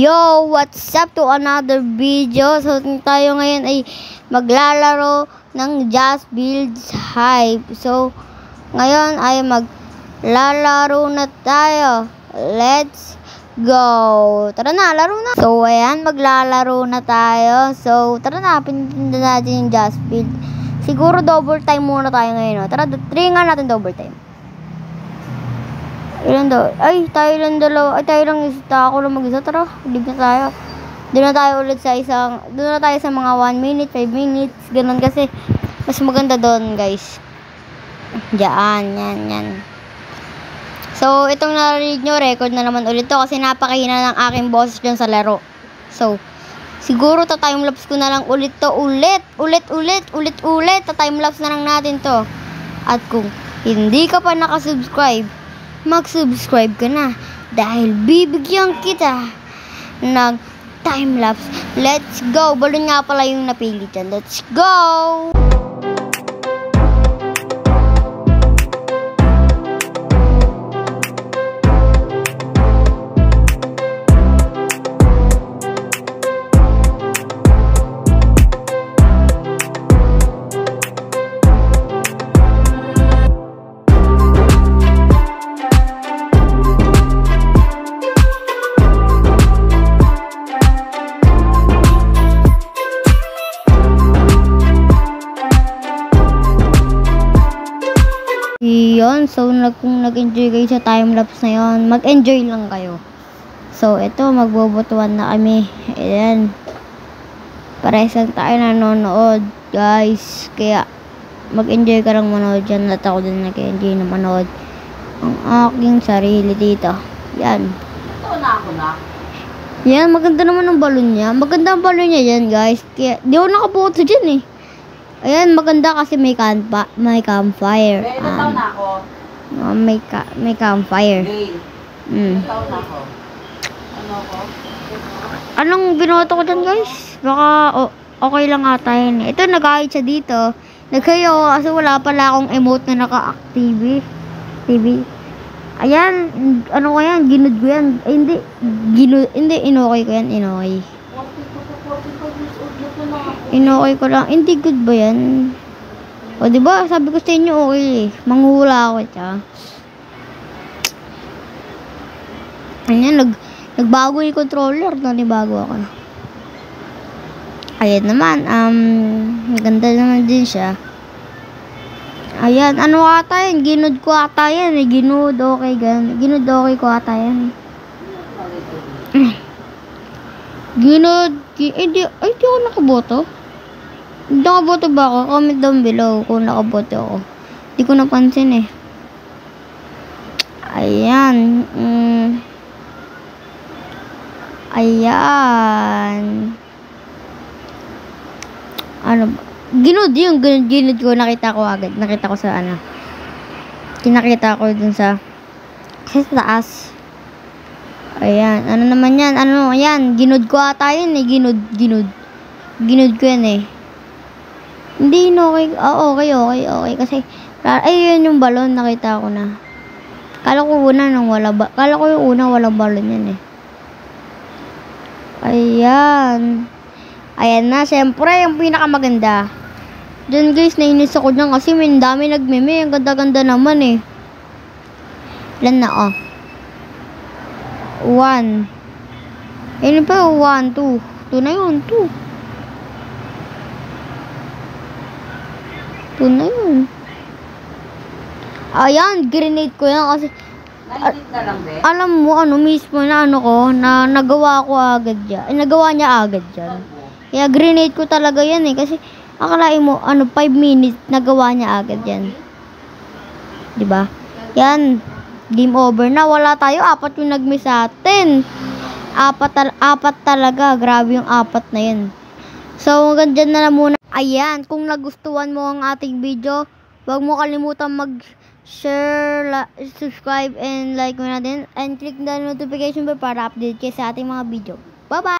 Yo, what's up to another video? So, tayo ngayon ay maglalaro ng Just Builds Hype. So, ngayon ay maglalaro na tayo. Let's go! Tara na, laro na! So, ayan, maglalaro na tayo. So, tara na, pinundan natin yung Just Build. Siguro double time muna tayo ngayon. No? Tara, try nga natin double time. Ilan daw? Ay, tayo lang dalawa. Ay, tayo lang isa. Ako lang mag-isa. Tara, dig na tayo. Doon na tayo ulit sa isang... Doon na tayo sa mga 1 minute, 5 minutes. Ganun kasi. Mas maganda doon, guys. Diyan, yan. So, itong narinig nyo, record na naman ulit to. Kasi napakahina ng aking boses dyan sa laro. So, siguro ta-timelapse ko na lang ulit to. Ulit. Ta-timelapse na lang natin to. At kung hindi ka pa nakasubscribe, mag-subscribe ka na dahil bibigyan kita ng time-lapse. Let's go! Balon nga pala yung napili dyan. Let's go! Yun, so kung nag-enjoy kayo sa time-lapse na yun, mag-enjoy lang kayo. So, ito, magbobotuan na kami. Ayan. Parehas lang tayo nanonood, guys. Kaya, mag-enjoy ka lang manood dyan. At ako din nag-enjoy na manood ang aking sarili dito. Yan. Ito na ako na. Yan, maganda naman ang balon niya. Maganda ang balon niya yan, guys. Kaya, di ako nakaboto dyan eh. Ayan, maganda kasi may campfire. Ilan taon na ako? May campfire. Ilan taon na ako? Ano ako? Anong binoto ko dyan, guys? Baka okay lang ata yun. Ito, nag-ahit siya dito. Nagkayo kasi wala pala akong emote na naka-active. Ayan, ano ko yan? Ginud ko yan. Ay, hindi, inokay ko yan, inokay. Inokay ko lang. Hindi good ba yan? O, diba? Sabi ko sa inyo, okay eh. Manghula ako siya. Ayan, nagbago yung controller. Nanibago ako. Ayan naman. Maganda naman din siya. Ayan, ano ata yan? Ginud ko ata yan eh. Ginud, okay. Ginud, okay ko ata yan. Ginud, hindi ako nakaboto. Nakaboto ba ako? Comment down below kung nakaboto ako. Hindi ko napansin eh. Ayan. Ayan. Ano ba? Ginud ko. Nakita ko agad. Nakita ko sa ano. Kinakita ko dun sa taas. Ayan. Ano naman yan? Ano yan? Ginud ko ata yun eh. Ginud ko yan eh. Hindi, okay. Okay. Kasi, ayun yung balon. Nakita ko na. Kala ko yung una walang balon yan eh. Ayan. Ayan na. Siyempre, yung pinakamaganda. Diyan guys, nainis ako dyan kasi may dami nagmeme. Ang ganda-ganda naman eh. Ilan na oh. 1. Ayun pa, 1, 2. 2 na yun, 2. 2 na yun. Ayan, grenade ko yan kasi Nainit na lang din. alam mo, mismo na na nagawa ko agad yan. Nagawa niya agad yan. Kaya grenade ko talaga yan eh. Kasi akalain mo, 5 minutes, nagawa niya agad yan. Diba? Yan. Game over na. Wala tayo. 4 yung nag-miss sa atin. 4 talaga. Grabe yung 4 na yan. So, hanggang dyan na lang muna. Ayan. Kung nagustuhan mo ang ating video, huwag mo kalimutan mag-share, subscribe, and like mo na din. And click the notification bell para update kayo sa ating mga video. Bye-bye!